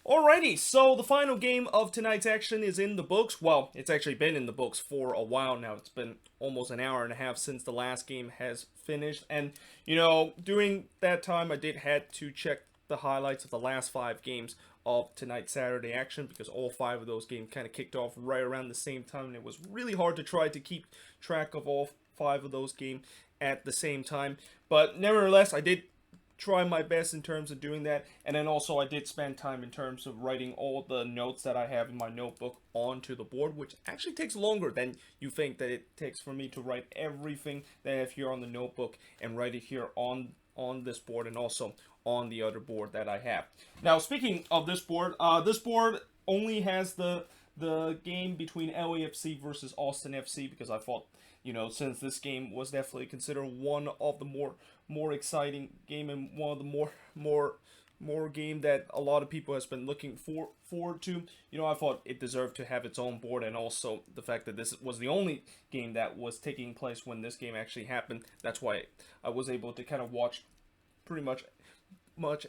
Alrighty, so the final game of tonight's action is in the books. Well, it's actually been in the books for a while now. It's been almost an hour and a half since the last game has finished. And, during that time, I did had to check the highlights of the last 5 games of tonight's Saturday action because all 5 of those games kind of kicked off right around the same time. And it was really hard to try to keep track of all 5 of those games at the same time. But nevertheless, I did try my best in terms of doing that, and then also I did spend time in terms of writing all the notes that I have in my notebook onto the board, which actually takes longer than you think that it takes for me to write everything that I have here on the notebook and write it here on this board and also on the other board that I have. Now, speaking of this board only has the game between LAFC versus Austin FC because I thought, since this game was definitely considered one of the more exciting game and one of the more game that a lot of people has been looking forward to, I thought it deserved to have its own board, and also the fact that this was the only game that was taking place when this game actually happened. That's why I was able to kind of watch pretty much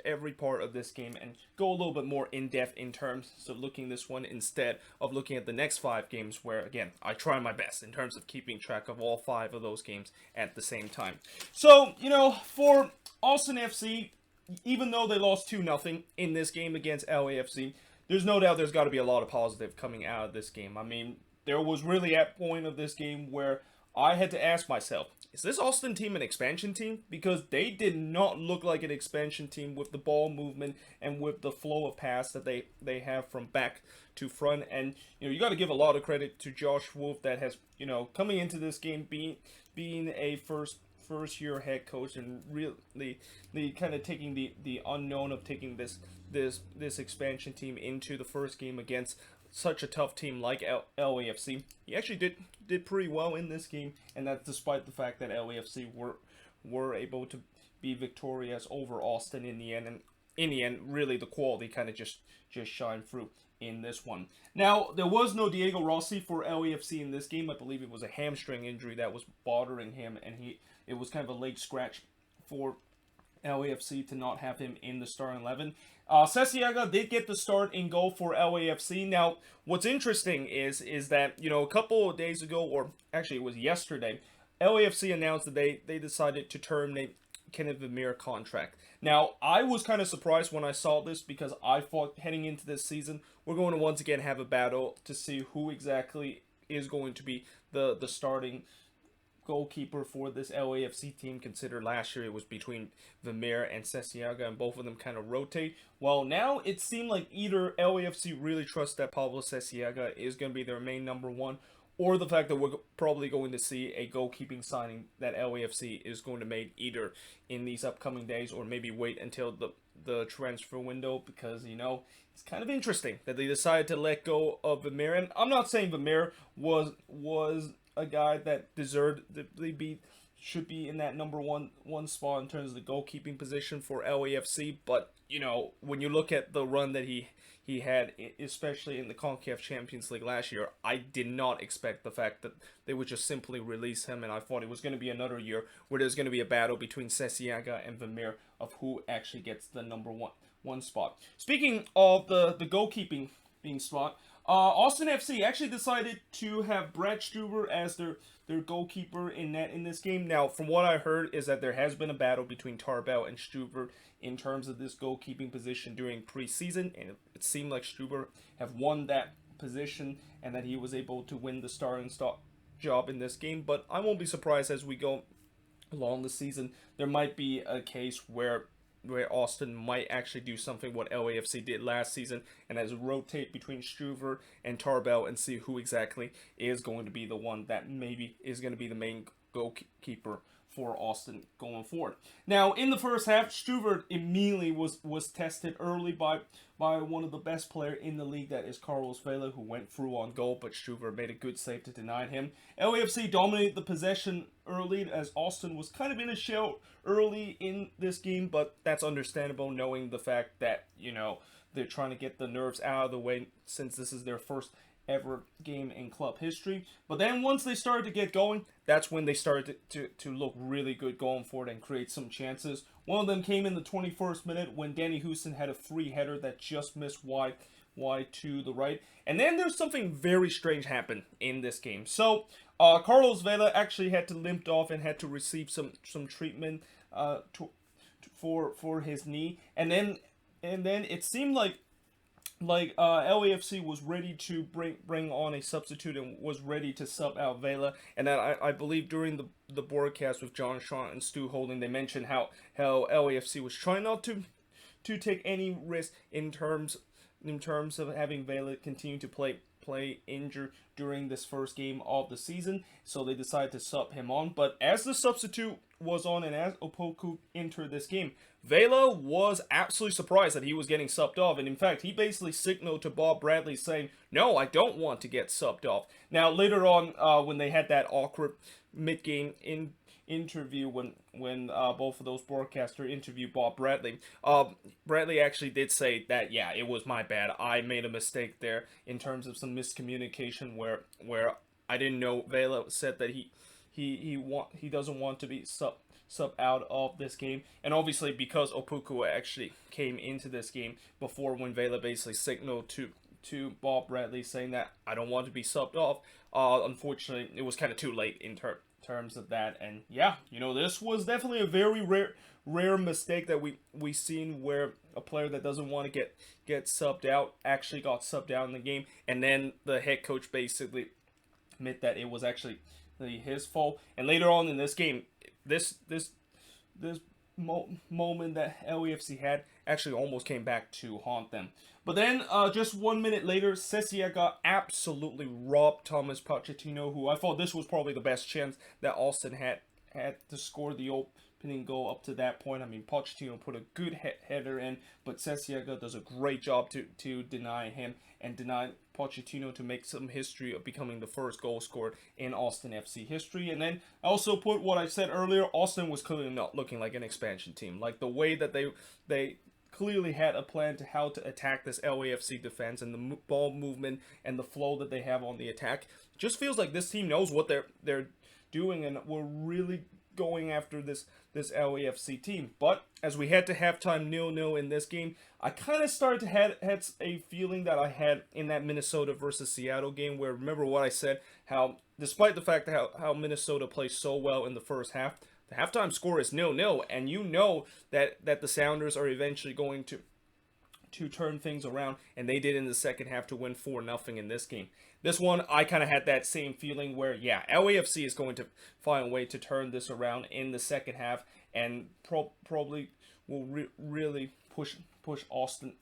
every part of this game and go a little bit more in depth in terms of looking this one instead of looking at the next 5 games, where again I try my best in terms of keeping track of all 5 of those games at the same time. So for Austin FC, even though they lost 2-0 in this game against LAFC, there's no doubt there's got to be a lot of positive coming out of this game. I mean, there was really a point of this game where I had to ask myself, is this Austin team an expansion team? Because they did not look like an expansion team with the ball movement and with the flow of pass that they have from back to front. And, you got to give a lot of credit to Josh Wolf that has, coming into this game being a first year head coach and really kind of taking the unknown of taking this expansion team into the first game against such a tough team like LAFC. He actually did pretty well in this game, and that's despite the fact that LAFC were able to be victorious over Austin in the end. And in the end, really the quality kind of just shined through in this one. Now, there was no Diego Rossi for LAFC in this game. I believe it was a hamstring injury that was bothering him, and it was kind of a late scratch for LAFC to not have him in the starting 11. Sesiaga did get the start in goal for LAFC. Now, what's interesting is that, a couple of days ago, or actually it was yesterday, LAFC announced that they decided to terminate Kenneth Vermeer's contract. Now, I was kind of surprised when I saw this because I thought heading into this season, we're going to once again have a battle to see who exactly is going to be the starting goalkeeper for this LAFC team, considered last year it was between Vermeer and Sesiaga, and both of them kind of rotate. Well, now it seemed like either LAFC really trusts that Pablo Sesiaga is going to be their main number one, or the fact that we're probably going to see a goalkeeping signing that LAFC is going to make either in these upcoming days or maybe wait until the transfer window, because, it's kind of interesting that they decided to let go of Vermeer. And I'm not saying Vermeer was a guy that deserved should be in that number one spot in terms of the goalkeeping position for LAFC, but when you look at the run that he had, especially in the CONCACAF Champions League last year, I did not expect the fact that they would just simply release him, and I thought it was going to be another year where there's going to be a battle between Sesiaga and Vermeer of who actually gets the number one spot. Speaking of the goalkeeping being spot, Austin FC actually decided to have Brad Stuber as their goalkeeper in net in this game. Now, from what I heard is that there has been a battle between Tarbell and Stuber in terms of this goalkeeping position during preseason, and it seemed like Stuber have won that position and that he was able to win the starting job in this game. But I won't be surprised as we go along the season. There might be a case where Austin might actually do something what LAFC did last season, and as rotate between Struver and Tarbell and see who exactly is going to be the one that maybe is going to be the main goalkeeper for Austin going forward. Now, in the first half, Struver immediately was tested early by one of the best players in the league, that is Carlos Vela, who went through on goal, but Struver made a good save to deny him. LAFC dominated the possession early as Austin was kind of in a shell early in this game, but that's understandable knowing the fact that, they're trying to get the nerves out of the way since this is their first ever game in club history. But then once they started to get going, that's when they started to look really good going for it and create some chances. One of them came in the 21st minute when Danny Houston had a free header that just missed wide to the right. And then there's something very strange happen in this game. So Carlos Vela actually had to limp off and had to receive some treatment for his knee. And then it seemed like LAFC was ready to bring on a substitute and was ready to sub out Vela. And then I believe during the broadcast with John Shaw and Stu Holding, they mentioned how LAFC was trying not to take any risk in terms of having Vela continue to play injured during this first game of the season, so they decided to sub him on. But as the substitute was on and as Opoku entered this game, Vela was absolutely surprised that he was getting subbed off, and in fact, he basically signaled to Bob Bradley saying, "No, I don't want to get subbed off." Now, later on, when they had that awkward mid-game interview when both of those broadcasters interviewed Bob Bradley, Bradley actually did say that, yeah, it was my bad. I made a mistake there in terms of some miscommunication where I didn't know. Vela said that he doesn't want to be sub out of this game, and obviously because Opoku actually came into this game before when Vela basically signaled to Bob Bradley saying that I don't want to be subbed off. Unfortunately, it was kind of too late in terms of that, and yeah, this was definitely a very rare mistake that we seen where a player that doesn't want to get subbed out actually got subbed out in the game, and then the head coach basically admit that it was actually his fault. And later on in this game, this moment that LAFC had actually almost came back to haunt them. But then, just 1 minute later, Ceciaga absolutely robbed Thomas Pochettino, who I thought this was probably the best chance that Austin had to score the opening goal up to that point. I mean, Pochettino put a good header in, but Ceciaga does a great job to deny him and deny Pochettino to make some history of becoming the first goal scored in Austin FC history. And then I also put what I said earlier, Austin was clearly not looking like an expansion team. Like the way that they clearly had a plan to how to attack this LAFC defense, and the ball movement and the flow that they have on the attack just feels like this team knows what they're doing, and we're really going after this LAFC team. But as we head to halftime 0-0 in this game, I kind of started to had a feeling that I had in that Minnesota versus Seattle game, where, remember what I said, how despite the fact that how Minnesota plays so well in the first half, the halftime score is 0-0, and you know that the Sounders are eventually going to turn things around, and they did in the second half to win 4-0 in this game. This one, I kind of had that same feeling where, yeah, LAFC is going to find a way to turn this around in the second half, and probably will really push Austin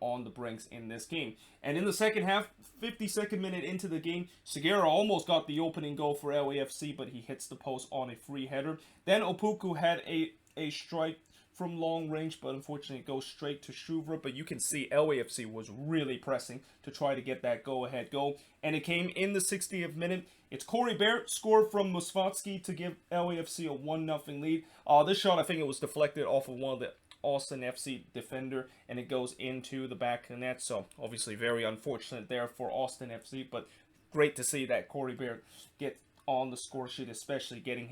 on the brinks in this game. And in the second half, 52nd minute into the game, Segura almost got the opening goal for LAFC, but he hits the post on a free header. Then Opoku had a strike from long range, but unfortunately it goes straight to Shuvra. But you can see LAFC was really pressing to try to get that go-ahead goal, and it came in the 60th minute. It's Corey Barrett scored from Musfatsky to give LAFC a 1-0 lead. This shot, I think it was deflected off of one of the Austin FC defender, and it goes into the back of the net. So obviously very unfortunate there for Austin FC, but great to see that Corey Barrett get on the score sheet, especially getting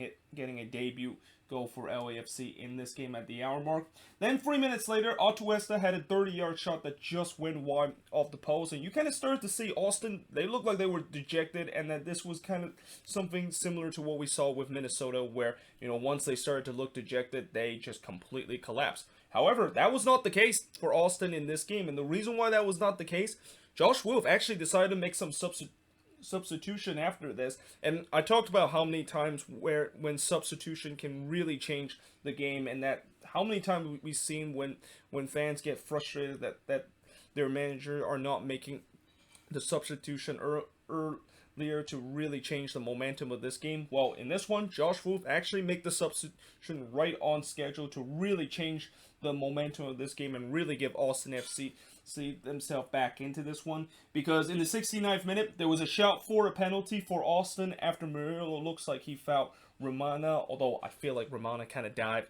a debut goal for LAFC in this game at the hour mark. Then 3 minutes later, Atuesta had a 30-yard shot that just went wide off the post, and you kind of started to see Austin, they looked like they were dejected, and that this was kind of something similar to what we saw with Minnesota, where, once they started to look dejected, they just completely collapsed. However, that was not the case for Austin in this game, and the reason why that was not the case, Josh Wolf actually decided to make some substitution after this, and I talked about how many times when substitution can really change the game, and that how many times we've seen when fans get frustrated that their manager are not making the substitution earlier to really change the momentum of this game. Well, in this one, Josh Wolf actually made the substitution right on schedule to really change the momentum of this game and really give Austin FC themselves back into this one, because in the 69th minute there was a shout for a penalty for Austin after Murillo looks like he fouled Romana, although I feel like Romana kind of dived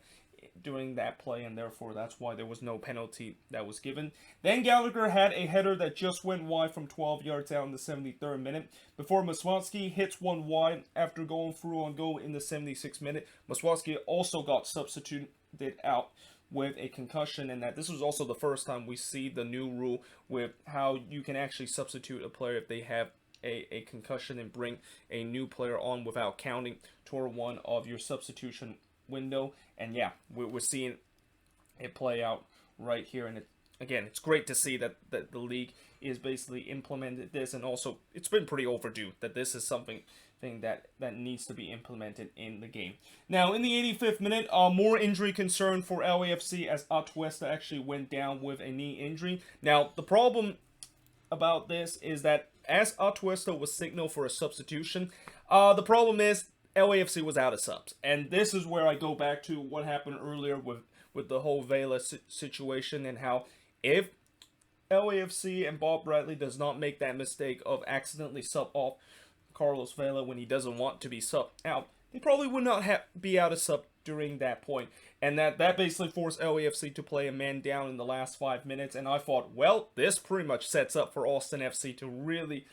during that play, and therefore that's why there was no penalty that was given. Then Gallagher had a header that just went wide from 12 yards out in the 73rd minute before Masłowski hits one wide after going through on goal in the 76th minute. Masłowski also got substituted out with a concussion, and that this was also the first time we see the new rule with how you can actually substitute a player if they have a concussion and bring a new player on without counting toward one of your substitution window. And yeah, we're seeing it play out right here. And again, it's great to see that the league is basically implemented this, and also it's been pretty overdue that this is something that needs to be implemented in the game. Now, in the 85th minute, more injury concern for LAFC as Atuesta actually went down with a knee injury. Now, the problem about this is that as Atuesta was signaled for a substitution, the problem is LAFC was out of subs. And this is where I go back to what happened earlier with the whole Vela situation, and how if LAFC and Bob Bradley does not make that mistake of accidentally sub off Carlos Vela when he doesn't want to be subbed out, he probably would not be out of sub during that point. And that basically forced LAFC to play a man down in the last 5 minutes. And I thought, well, this pretty much sets up for Austin FC to really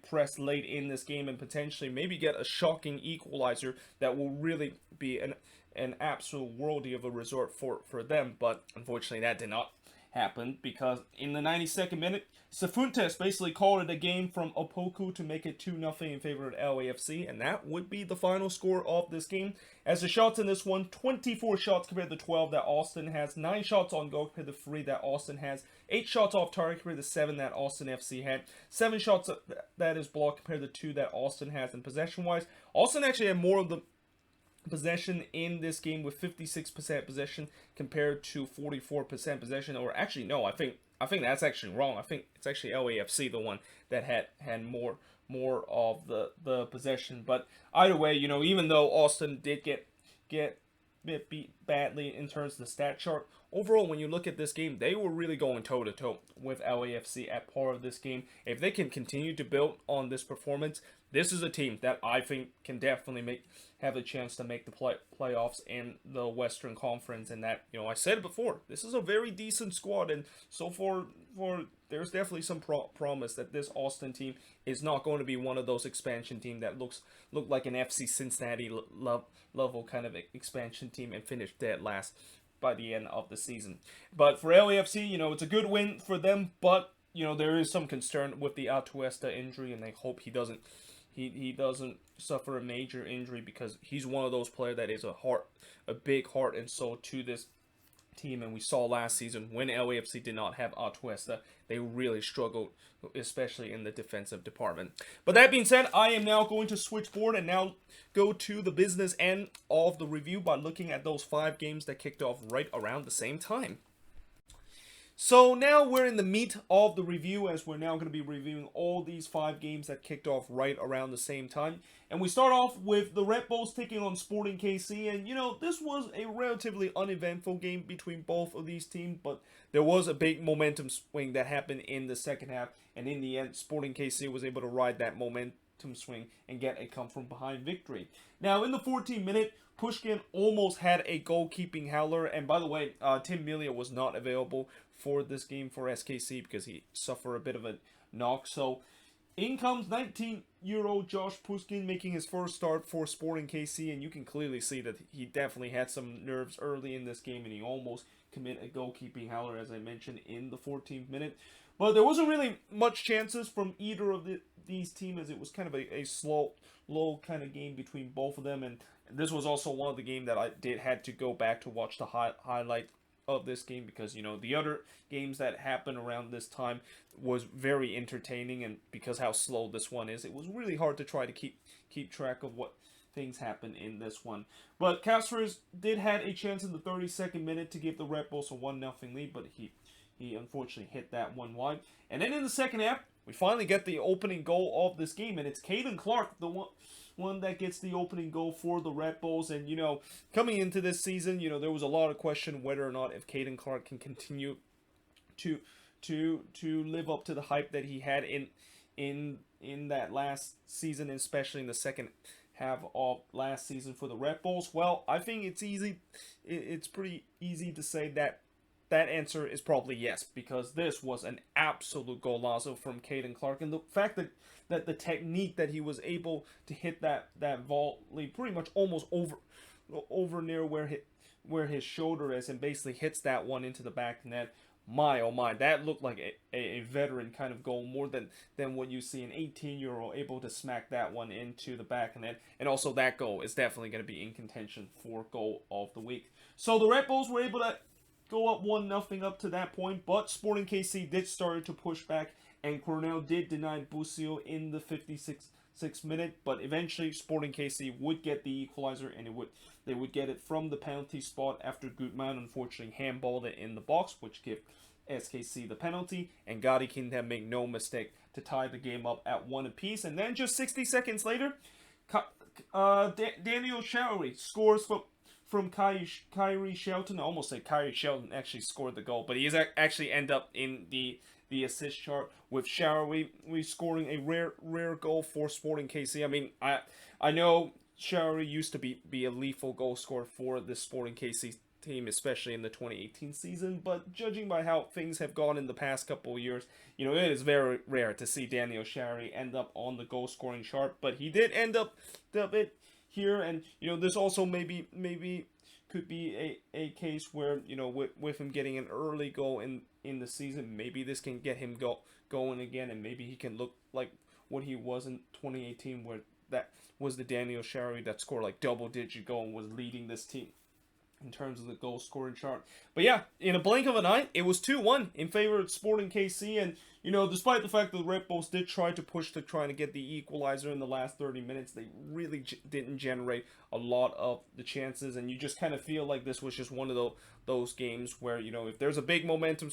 press late in this game and potentially maybe get a shocking equalizer that will really be an absolute worldie of a resort for them. But unfortunately, that did not happen, because in the 92nd minute, Cifuentes basically called it a game from Opoku to make it 2-0 in favor of LAFC, and that would be the final score of this game. As the shots in this one, 24 shots compared to 12 that Austin has, 9 shots on goal compared to 3 that Austin has, 8 shots off target compared to 7 that Austin FC had, 7 shots that is blocked compared to 2 that Austin has. And possession-wise, Austin actually had more of the possession in this game with 56% possession compared to 44% possession. Or actually, no, I think that's actually wrong. I think it's actually LAFC the one that had more of the possession. But either way, you know, even though Austin did get beat badly in terms of the stat chart, overall, when you look at this game, they were really going toe-to-toe with LAFC at par of this game. If they can continue to build on this performance, this is a team that I think can definitely have a chance to make the playoffs in the Western Conference. And that, you know, I said it before, this is a very decent squad, and so far there's definitely some promise that this Austin team is not going to be one of those expansion teams that look like an FC Cincinnati level kind of expansion team and finish dead last by the end of the season. But for LAFC, you know, it's a good win for them, but you know, there is some concern with the Atuesta injury, and they hope he doesn't suffer a major injury, because he's one of those players that is a big heart and soul to this team. And we saw last season when LAFC did not have Atuesta, they really struggled, especially in the defensive department. But that being said, I am now going to switch board and now go to the business end of the review by looking at those 5 games that kicked off right around the same time. So now we're in the meat of the review, as we're now going to be reviewing all these 5 games that kicked off right around the same time. And we start off with the Red Bulls taking on Sporting KC. And, you know, this was a relatively uneventful game between both of these teams, but there was a big momentum swing that happened in the second half. And in the end, Sporting KC was able to ride that momentum swing and get a come-from-behind victory. Now, in the 14th minute, Pushkin almost had a goalkeeping howler. And by the way, Tim Melia was not available for this game for SKC because he suffered a bit of a knock. So in comes 19-year-old Josh Pushkin making his first start for Sporting KC, and you can clearly see that he definitely had some nerves early in this game, and he almost committed a goalkeeping howler, as I mentioned, in the 14th minute. But there wasn't really much chances from either of these teams, as it was kind of a slow, low kind of game between both of them. And this was also one of the games that I had to go back to watch the highlight of this game, because, you know, the other games that happened around this time was very entertaining, and because how slow this one is, it was really hard to try to keep track of what things happened in this one. But Cáceres did have a chance in the 32nd minute to give the Red Bulls a 1-0 lead, but he unfortunately hit that one wide. And then in the second half, we finally get the opening goal of this game, and it's Caden Clark, the one that gets the opening goal for the Red Bulls. And, you know, coming into this season, you know, there was a lot of question whether or not if Caden Clark can continue to live up to the hype that he had in that last season, especially in the second have of last season for the Red Bulls? Well, I think it's easy. It's pretty easy to say that answer is probably yes, because this was an absolute golazo from Caden Clark, and the fact that the technique that he was able to hit that volley pretty much almost over near where his shoulder is, and basically hits that one into the back net. My oh my, that looked like a veteran kind of goal, more than what you see an 18-year-old able to smack that one into the back net. And also that goal is definitely going to be in contention for goal of the week. So the Red Bulls were able to go up 1-0 up to that point, but Sporting KC did start to push back, and Cornell did deny Busio in the 56th minute, but eventually Sporting KC would get the equalizer, and they would get it from the penalty spot after Gutman unfortunately handballed it in the box, which gave SKC the penalty, and Gadi Kintan made no mistake to tie the game up at 1 apiece. And then just 60 seconds later, Daniel Showery scores from Kyrie Shelton. I almost said Kyrie Shelton actually scored the goal, but he actually end up in the assist chart, with Showery scoring a rare goal for Sporting KC. I mean, I know Showery used to be a lethal goal scorer for the Sporting KC team, especially in the 2018 season, but judging by how things have gone in the past couple of years, it is very rare to see Daniel Showery end up on the goal scoring chart, but he did end up it here. And this also maybe could be a case where with him getting an early goal in the season, maybe this can get him going again, and maybe he can look like what he was in 2018, where that was the Daniel Showery that scored like double-digit goal and was leading this team in terms of the goal scoring chart. But yeah, in a blink of an eye, it was 2-1 in favor of Sporting KC, and despite the fact that the Red Bulls did try to push to try to get the equalizer in the last 30 minutes, they really didn't generate a lot of the chances, and you just kind of feel like this was just one of those games where, if there's a big momentum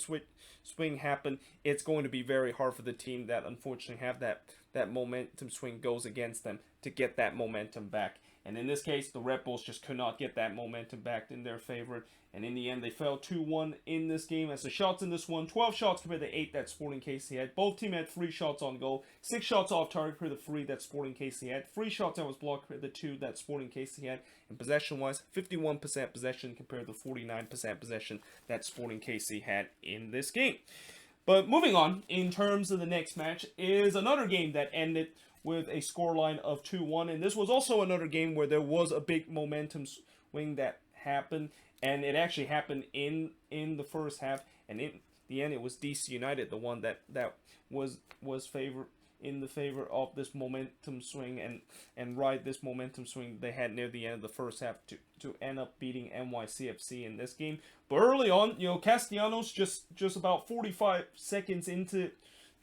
swing happen, it's going to be very hard for the team that unfortunately have that momentum swing goes against them to get that momentum back. And in this case, the Red Bulls just could not get that momentum back in their favor. And in the end, they fell 2-1 in this game. As the shots in this one, 12 shots compared to 8 that Sporting KC had. Both teams had 3 shots on goal. 6 shots off target for the 3 that Sporting KC had. 3 shots that was blocked for the 2 that Sporting KC had. And possession-wise, 51% possession compared to 49% possession that Sporting KC had in this game. But moving on, in terms of the next match, is another game that ended with a scoreline of 2-1, and this was also another game where there was a big momentum swing that happened, and it actually happened in the first half, and in the end it was DC United, the one that was in the favor of this momentum swing, and ride this momentum swing they had near the end of the first half to end up beating NYCFC in this game. But early on, Castellanos just about 45 seconds into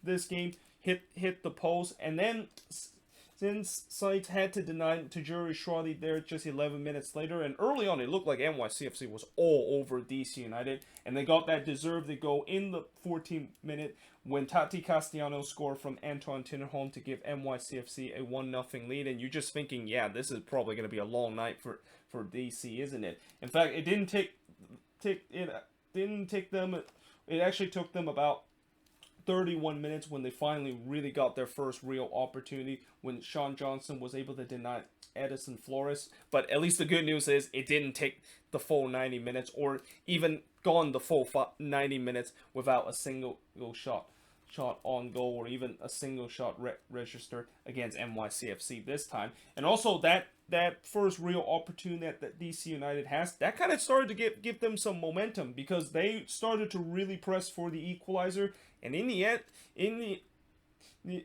this game hit the post, and then since Sites had to deny Tajuri Shradi there just 11 minutes later, and early on it looked like NYCFC was all over DC United, and they got that deserved goal in the 14th minute when Tati Castellanos scored from Antoine Tinnerholm to give NYCFC a 1-0 lead, and you're just thinking, yeah, this is probably going to be a long night for DC, isn't it? In fact, it actually took them about 31 minutes when they finally really got their first real opportunity, when Sean Johnson was able to deny Edison Flores. But at least the good news is it didn't take the full 90 minutes, or even gone the full 90 minutes without a single shot on goal, or even a single shot registered against NYCFC this time. And also that first real opportunity that DC United has, that kind of started to give them some momentum, because they started to really press for the equalizer, and in the end,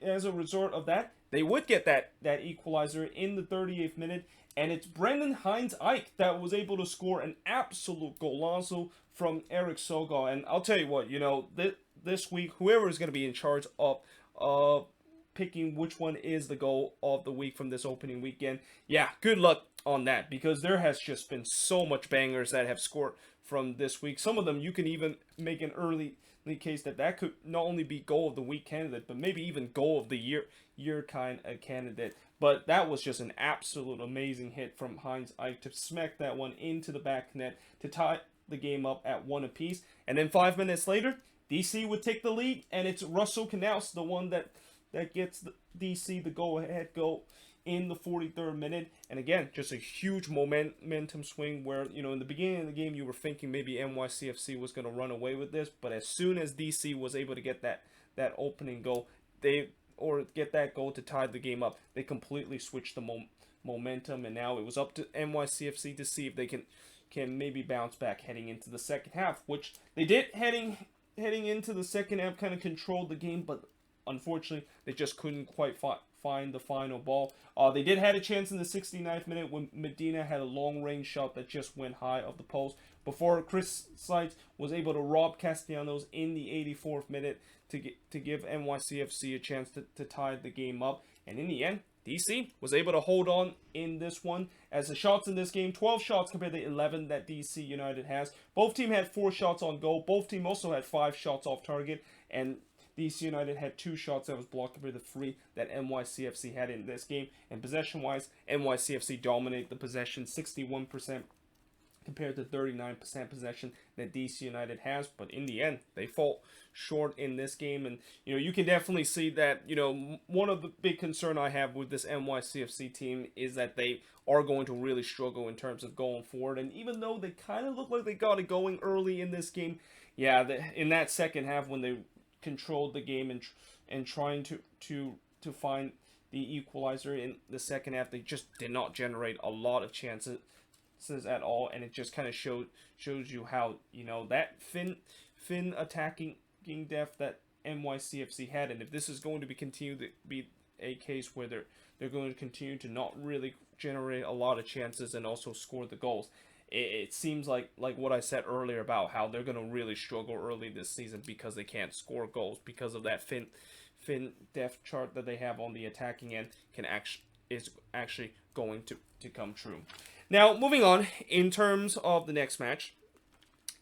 as a result of that, they would get that equalizer in the 38th minute, and it's Brendan Hines-Ike that was able to score an absolute golazo from Eric Soga. And I'll tell you what, this week, whoever is going to be in charge of picking which one is the goal of the week from this opening weekend, yeah, good luck on that, because there has just been so much bangers that have scored from this week. Some of them you can even make an early case that could not only be goal of the week candidate, but maybe even goal of the year kind of candidate. But that was just an absolute amazing hit from Hines-Ike to smack that one into the back net to tie the game up at 1 apiece. And then 5 minutes later, DC would take the lead, and it's Russell Knaus, the one that gets the DC the go-ahead goal in the 43rd minute. And again, just a huge momentum swing where, in the beginning of the game, you were thinking maybe NYCFC was going to run away with this. But as soon as DC was able to get that opening goal, get that goal to tie the game up, they completely switched the momentum. And now it was up to NYCFC to see if they can maybe bounce back heading into the second half, which they did heading into the second half, kind of controlled the game, but unfortunately, they just couldn't quite find the final ball. They did have a chance in the 69th minute when Medina had a long-range shot that just went high of the post before Chris Seitz was able to rob Castellanos in the 84th minute to give NYCFC a chance to tie the game up. And in the end, DC was able to hold on in this one, as the shots in this game, 12 shots compared to 11 that DC United has. Both teams had 4 shots on goal. Both teams also had 5 shots off target, and DC United had 2 shots that was blocked compared to 3 that NYCFC had in this game. And possession-wise, NYCFC dominated the possession, 61% compared to 39% possession that DC United has. But in the end, they fall short in this game. And, you can definitely see that, one of the big concern I have with this NYCFC team is that they are going to really struggle in terms of going forward. And even though they kind of look like they got it going early in this game, in that second half when they controlled the game and trying to find the equalizer in the second half, they just did not generate a lot of chances at all, and it just kind of shows you how that thin attacking depth that NYCFC had, and if this is going to continue to be a case where they're going to continue to not really generate a lot of chances and also score the goals, it seems like what I said earlier about how they're going to really struggle early this season because they can't score goals because of that thin depth chart that they have on the attacking end is actually going to come true. Now, moving on, in terms of the next match,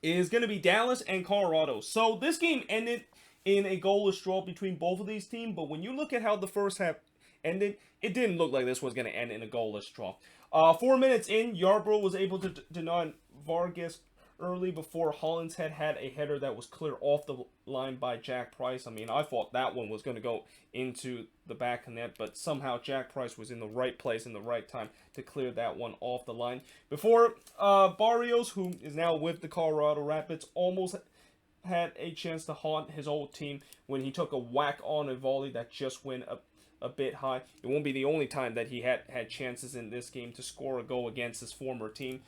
is going to be Dallas and Colorado. So, this game ended in a goalless draw between both of these teams, but when you look at how the first half ended, it didn't look like this was going to end in a goalless draw. 4 minutes in, Yarbrough was able to deny Vargas early before Hollinshead had a header that was cleared off the line by Jack Price. I mean, I thought that one was going to go into the back of net, but somehow Jack Price was in the right place in the right time to clear that one off the line. Before Barrios, who is now with the Colorado Rapids, almost had a chance to haunt his old team when he took a whack on a volley that just went a bit high. It won't be the only time that he had chances in this game to score a goal against his former team.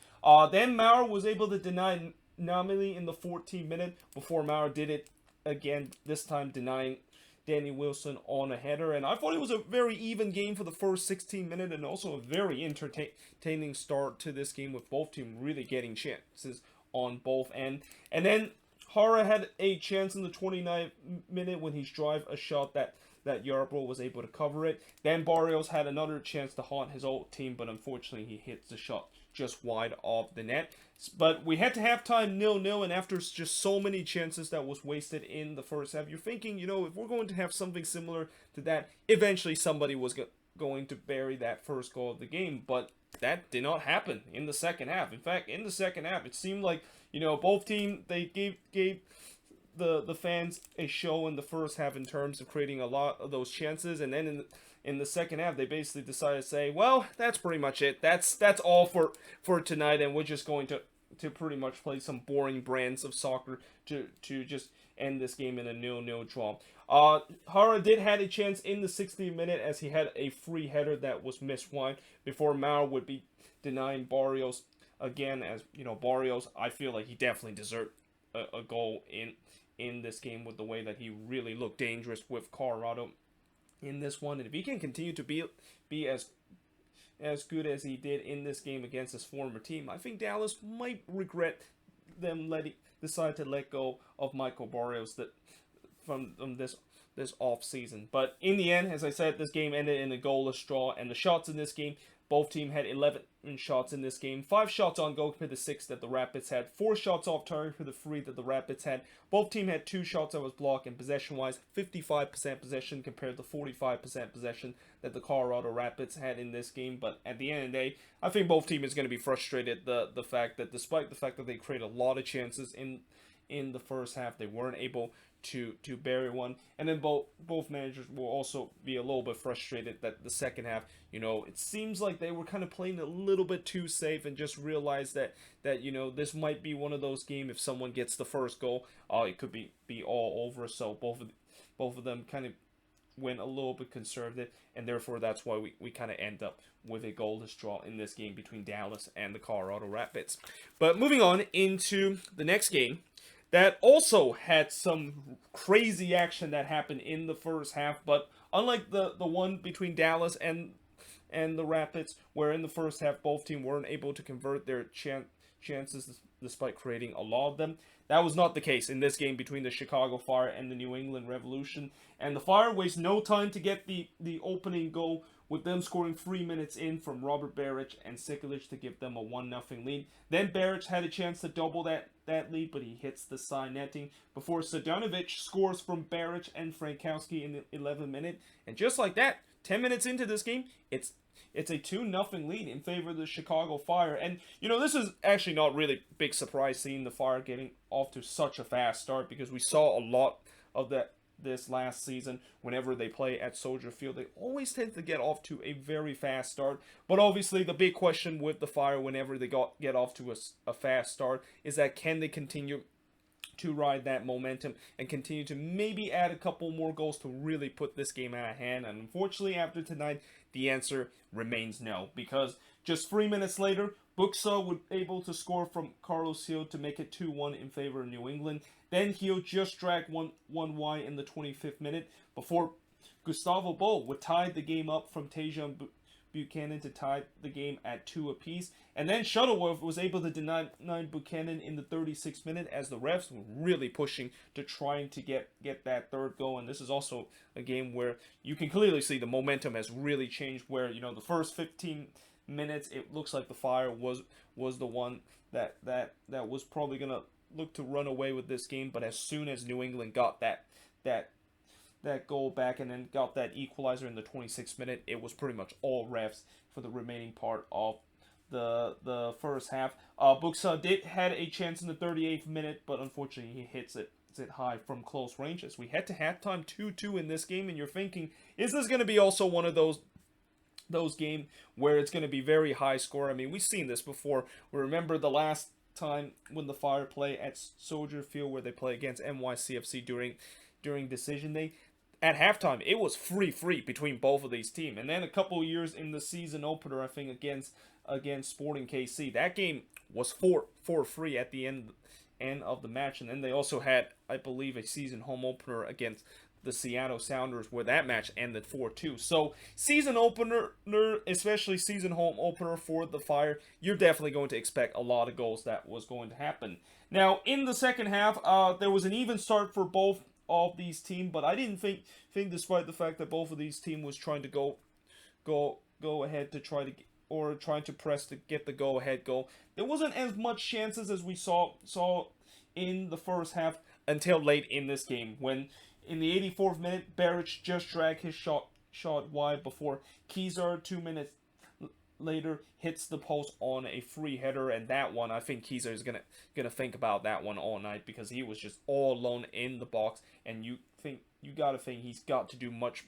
Then Maurer was able to deny Namely in the 14th minute before Maurer did it again, this time denying Danny Wilson on a header. And I thought it was a very even game for the first 16 minutes and also a very entertaining start to this game with both teams really getting chances on both ends. And then Hara had a chance in the 29th minute when he drive a shot that Yarbrough was able to cover it. Then Barrios had another chance to haunt his old team, but unfortunately he hits the shot just wide of the net. But we had to halftime 0-0, and after just so many chances that was wasted in the first half, you're thinking, if we're going to have something similar to that, eventually somebody was going to bury that first goal of the game. But that did not happen in the second half. In fact, in the second half, it seemed like, both teams, they gave the fans a show in the first half in terms of creating a lot of those chances, and then in the second half they basically decided to say, well, that's pretty much it. That's all for tonight, and we're just going to pretty much play some boring brands of soccer to just end this game in a 0-0 draw. Hara did have a chance in the 60th minute as he had a free header that was missed wide before Maurer would be denying Barrios again. As Barrios, I feel like he definitely deserved a goal in this game with the way that he really looked dangerous with Colorado in this one. And if he can continue to be as good as he did in this game against his former team, I think Dallas might regret them decide to let go of Michael Barrios from this off season. But in the end, as I said, this game ended in a goalless draw, and the shots in this game, both teams had 11 shots in this game. 5 shots on goal compared to 6 that the Rapids had. 4 shots off target for the 3 that the Rapids had. Both teams had 2 shots that was blocked, and possession-wise, 55% possession compared to 45% possession that the Colorado Rapids had in this game. But at the end of the day, I think both teams is going to be frustrated. The fact that despite the fact that they create a lot of chances in the first half. They weren't able to bury one, and then both managers will also be a little bit frustrated that the second half, it seems like they were kind of playing a little bit too safe, and just realized that this might be one of those games. If someone gets the first goal, it could be all over. So both of them kind of went a little bit conservative, and therefore that's why we kind of end up with a goalless draw in this game between Dallas and the Colorado Rapids. But moving on into the next game, that also had some crazy action that happened in the first half, but unlike the one between Dallas and the Rapids, where in the first half both teams weren't able to convert their chances despite creating a lot of them, that was not the case in this game between the Chicago Fire and the New England Revolution. And the Fire waste no time to get the opening goal, with them scoring 3 minutes in from Robert Beric and Sikulic to give them a 1-0 lead. Then Beric had a chance to double that lead, but he hits the side netting before Sadanovic scores from Beric and Frankowski in the 11th minute. And just like that, 10 minutes into this game, it's a 2-0 lead in favor of the Chicago Fire. And, this is actually not really big surprise seeing the Fire getting off to such a fast start, because we saw a lot of this last season. Whenever they play at Soldier Field, they always tend to get off to a very fast start. But obviously the big question with the Fire whenever they get off to a fast start is that can they continue to ride that momentum and continue to maybe add a couple more goals to really put this game out of hand. And unfortunately, after tonight, the answer remains no, because just 3 minutes later, Buxa was able to score from Carlos Gil to make it 2-1 in favor of New England. Then Gil just dragged one wide in the 25th minute before Gustavo Bo would tie the game up from Tejan Buchanan to tie the game at 2 apiece. And then Shuttleworth was able to deny Buchanan in the 36th minute, as the refs were really pushing to trying to get that third goal. And this is also a game where you can clearly see the momentum has really changed, where, the first 15 minutes, it looks like the Fire was the one that was probably going to look to run away with this game. But as soon as New England got that goal back and then got that equalizer in the 26th minute, it was pretty much all refs for the remaining part of the first half. Buxa had a chance in the 38th minute, but unfortunately he hits it high from close range, as we head to halftime 2-2 in this game. And you're thinking, is this going to be also one of those games where it's going to be very high score? I mean, we've seen this before. We remember the last time when the Fire play at Soldier Field, where they play against NYCFC during decision day. At halftime, it was 3-3 between both of these teams. And then a couple of years in the season opener, I think against Sporting KC, that game was 4-3 at the end of the match. And then they also had, I believe, a season home opener against the Seattle Sounders, where that match ended 4-2. So season opener, especially season home opener for the Fire, you're definitely going to expect a lot of goals. That was going to happen. Now in the second half, there was an even start for both of these teams, but I didn't think despite the fact that both of these teams was trying to go ahead to trying to press to get the go ahead goal, there wasn't as much chances as we saw in the first half until late in this game, when in the 84th minute Beric just dragged his shot wide before Kizar 2 minutes later hits the post on a free header. And that one, I think Kizar is gonna think about that one all night, because he was just all alone in the box, and you gotta think he's got to do much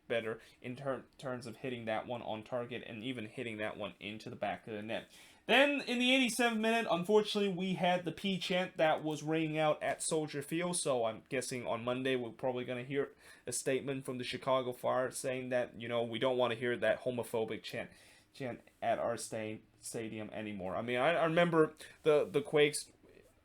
better in terms of hitting that one on target and even hitting that one into the back of the net. Then in the 87th minute, unfortunately, we had the P chant that was ringing out at Soldier Field. So I'm guessing on Monday we're probably going to hear a statement from the Chicago Fire saying that, we don't want to hear that homophobic chant at our stadium anymore. I mean, I remember the Quakes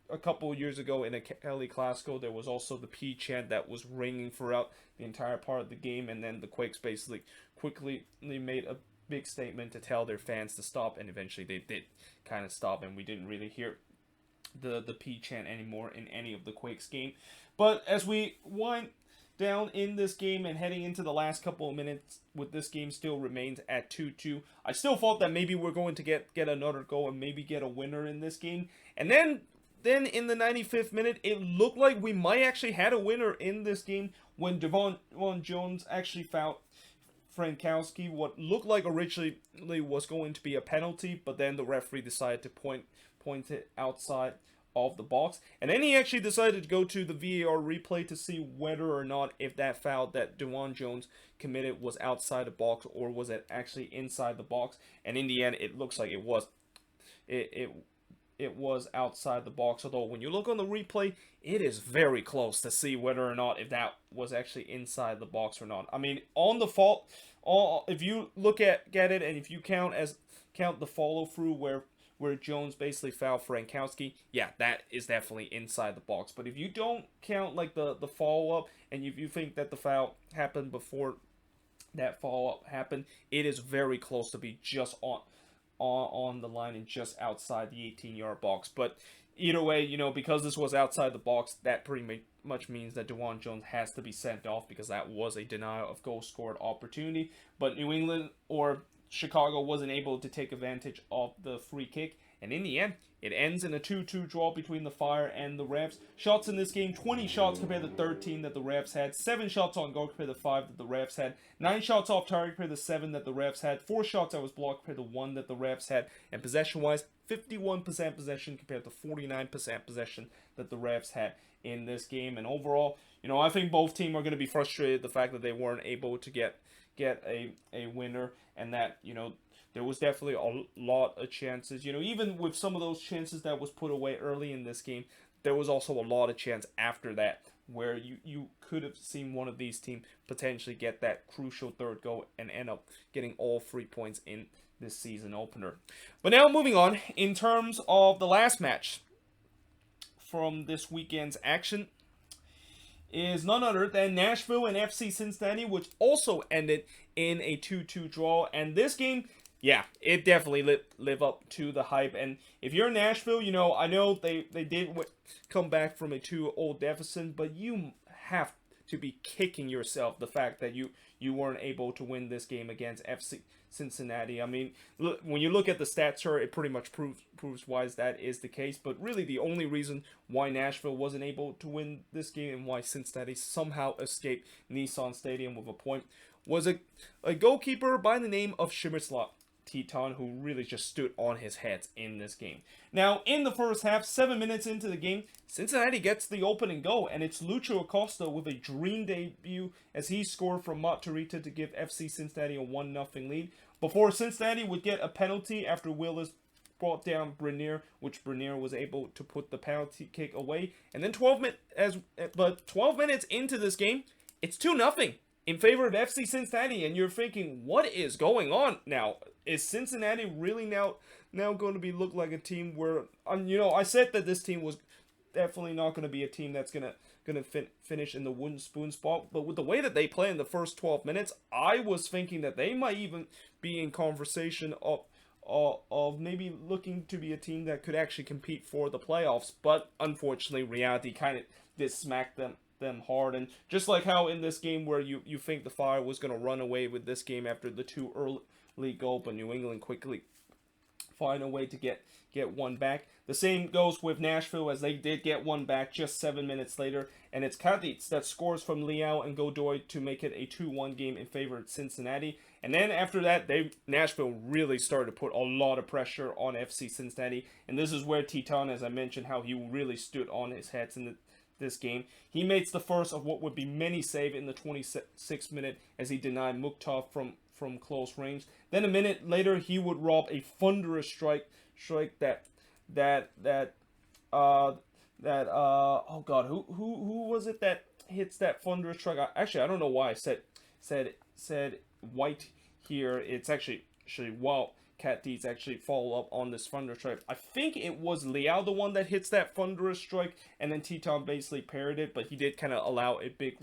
a couple of years ago in a Kelly Clasico. There was also the P chant that was ringing throughout the entire part of the game, and then the Quakes basically quickly made a big statement to tell their fans to stop, and eventually they did kind of stop, and we didn't really hear the P chant anymore in any of the Quakes game. But as we wind down in this game and heading into the last couple of minutes, with this game still remains at 2-2, I still thought that maybe we're going to get another goal and maybe get a winner in this game. And then in the 95th minute, it looked like we might actually had a winner in this game when Devon Jones actually fouled Frankowski, what looked like originally was going to be a penalty, but then the referee decided to point it outside of the box. And then he actually decided to go to the VAR replay to see whether or not if that foul that DeJuan Jones committed was outside the box or was it actually inside the box. And in the end, it looks like it was. It was outside the box, although when you look on the replay, it is very close to see whether or not if that was actually inside the box or not. I mean, on the fault, if you look at it and if you count the follow through where Jones basically fouled Frankowski, yeah, that is definitely inside the box. But if you don't count like the follow up and if you think that the foul happened before that follow up happened, it is very close to be just on the line and just outside the 18-yard box. But either way, because this was outside the box, that pretty much means that DeJuan Jones has to be sent off because that was a denial of goal scored opportunity. But New England or Chicago wasn't able to take advantage of the free kick. And in the end, it ends in a 2-2 draw between the Fire and the Refs. Shots in this game, 20 shots compared to 13 that the Refs had. 7 shots on goal compared to 5 that the Refs had. 9 shots off target compared to 7 that the Refs had. 4 shots that was blocked compared to 1 that the Refs had. And possession-wise, 51% possession compared to 49% possession that the Refs had in this game. And overall, I think both teams are going to be frustrated the fact that they weren't able to get a winner, and that, there was definitely a lot of chances. Even with some of those chances that was put away early in this game, there was also a lot of chance after that where you could have seen one of these teams potentially get that crucial third goal and end up getting all 3 points in this season opener. But now moving on, in terms of the last match from this weekend's action, is none other than Nashville and FC Cincinnati, which also ended in a 2-2 draw. And this game, yeah, it definitely live up to the hype. And if you're Nashville, I know they did come back from a 2-0 deficit, but you have to be kicking yourself the fact that you weren't able to win this game against FC Cincinnati. I mean, when you look at the stats here, it pretty much proves why that is the case. But really, the only reason why Nashville wasn't able to win this game and why Cincinnati somehow escaped Nissan Stadium with a point was a goalkeeper by the name of Przemysław Teton, who really just stood on his head in this game. Now, in the first half, 7 minutes into the game, Cincinnati gets the opening goal, and it's Lucho Acosta with a dream debut as he scored from Matarrita to give FC Cincinnati a 1-0 lead, before Cincinnati would get a penalty after Willis brought down Brenier, which Brenier was able to put the penalty kick away. And then 12 minutes into this game, it's 2-0 in favor of FC Cincinnati, and you're thinking, what is going on now? Is Cincinnati really now going to be look like a team where, I said that this team was definitely not going to be a team that's going to finish in the wooden spoon spot, but with the way that they play in the first 12 minutes, I was thinking that they might even be in conversation of maybe looking to be a team that could actually compete for the playoffs. But unfortunately, reality kind of did smack them hard. And just like how in this game where you think the Fire was going to run away with this game after the 2 early goal, but New England quickly find a way to get one back. The same goes with Nashville, as they did get one back just 7 minutes later, and it's Kadic that scores from Leal and Godoy to make it a 2-1 game in favor of Cincinnati. And then after that, Nashville really started to put a lot of pressure on FC Cincinnati, and this is where Teton, as I mentioned, how he really stood on his head in this game. He makes the first of what would be many save in the 26th minute as he denied Mukhtar from close range. Then a minute later, he would rob a thunderous strike oh god, who was it that hits that thunderous strike? I don't know why I said White here. It's actually Cat Deeds actually follow up on this thunderous strike. I think it was Leal, the one that hits that thunderous strike, and then Teton basically parried it, but he did kind of allow a big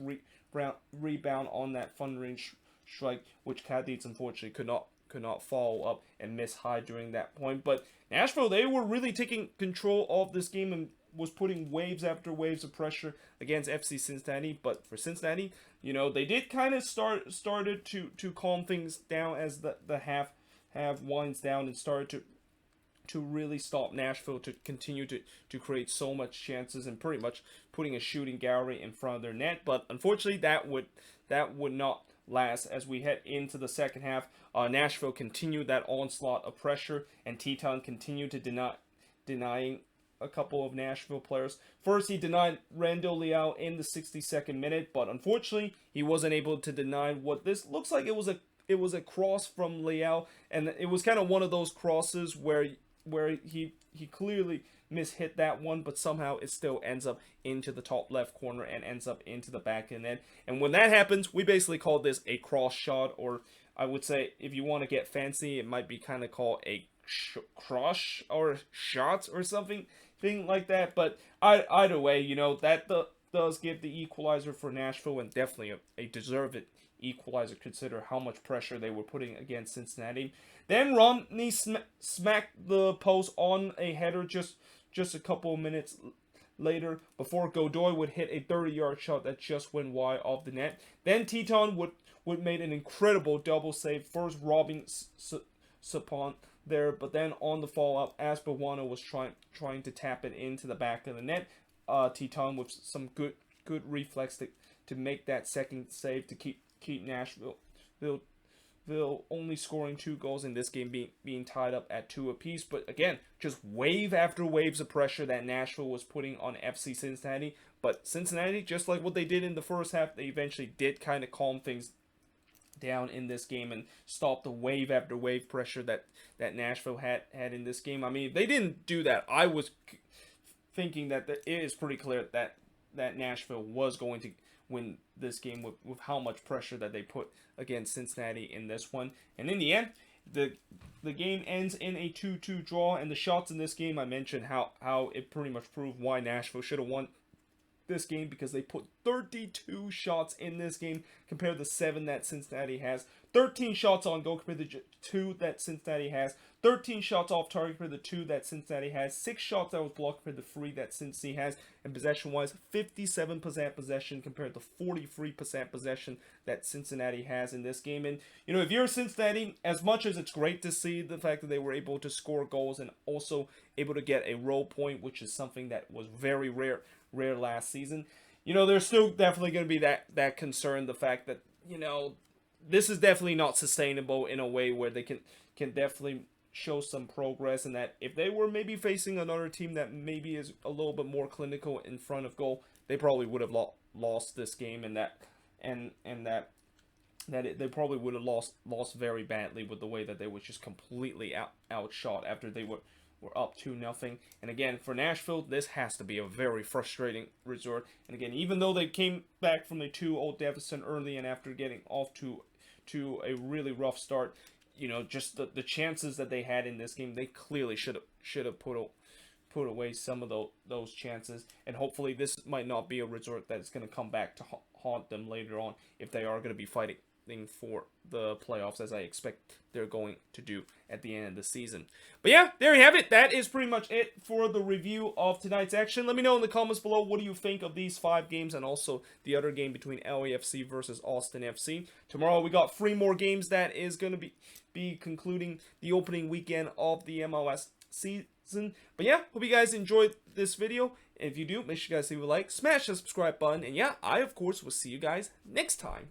rebound on that thunderous strike, which Cat Deeds unfortunately could not follow up and miss high during that point. But Nashville, they were really taking control of this game and was putting waves after waves of pressure against FC Cincinnati. But for Cincinnati, they did kind of started to calm things down as the half winds down, and started to really stop Nashville to continue to create so much chances and pretty much putting a shooting gallery in front of their net. But unfortunately, that would not last as we head into the second half. Nashville continued that onslaught of pressure, and Teton continued to denying a couple of Nashville players. First, he denied Randall Leal in the 62nd minute, but unfortunately, he wasn't able to deny what this looks like. It was a cross from Leal, and it was kind of one of those crosses where he clearly mishit that one, but somehow it still ends up into the top left corner and ends up into the back of the net. And when that happens, we basically call this a cross shot, or I would say, if you want to get fancy, it might be kind of called a cross or shot or something like that. But either way, you know, that does give the equalizer for Nashville, and definitely a deserved equalizer, consider how much pressure they were putting against Cincinnati. Then Romney smacked the post on a header just a couple of minutes later, before Godoy would hit a 30-yard shot that just went wide of the net. Then Teton would made an incredible double save, first robbing Sapon there, but then on the follow-up, as Bawano was trying to tap it into the back of the net, Teton with some good reflex to make that second save to keep Nashville only scoring 2 goals in this game, being tied up at 2 apiece. But again, just wave after waves of pressure that Nashville was putting on FC Cincinnati. But Cincinnati, just like what they did in the first half, they eventually did kind of calm things down in this game and stop the wave after wave pressure that Nashville had in this game. I mean, they didn't do that. I was thinking that it is pretty clear that Nashville was going to win this game with how much pressure that they put against Cincinnati in this one. And in the end, the game ends in a 2-2 draw, and the shots in this game, I mentioned how it pretty much proved why Nashville should have won this game, because they put 32 shots in this game compared to 7 that Cincinnati has. 13 shots on goal compared to 2 that Cincinnati has. 13 shots off target compared to 2 that Cincinnati has. 6 shots that was blocked compared to 3 that Cincy has. And possession-wise, 57% possession compared to 43% possession that Cincinnati has in this game. And, you know, if you're Cincinnati, as much as it's great to see the fact that they were able to score goals and also able to get a row point, which is something that was very rare last season, you know, there's still definitely going to be that concern, the fact that, you know, this is definitely not sustainable in a way where they can definitely show some progress, and that if they were maybe facing another team that maybe is a little bit more clinical in front of goal, they probably would have lost this game, and they probably would have lost very badly with the way that they were just completely outshot after they were up 2-0. And again, for Nashville, this has to be a very frustrating result. And again, even though they came back from a 2-0 deficit early and after getting off to a really rough start, you know, just the chances that they had in this game, they clearly should have put away some of those chances. And hopefully this might not be a result that is going to come back to haunt them later on if they are going to be fighting for the playoffs, as I expect they're going to do at the end of the season. But yeah, there you have it. That is pretty much it for the review of tonight's action. Let me know in the comments below, what do you think of these 5 games and also the other game between LAFC versus Austin FC. Tomorrow we got 3 more games that is going to be concluding the opening weekend of the MLS season. But yeah, hope you guys enjoyed this video. And if you do, make sure you guys leave a like, smash the subscribe button, and yeah, I of course will see you guys next time.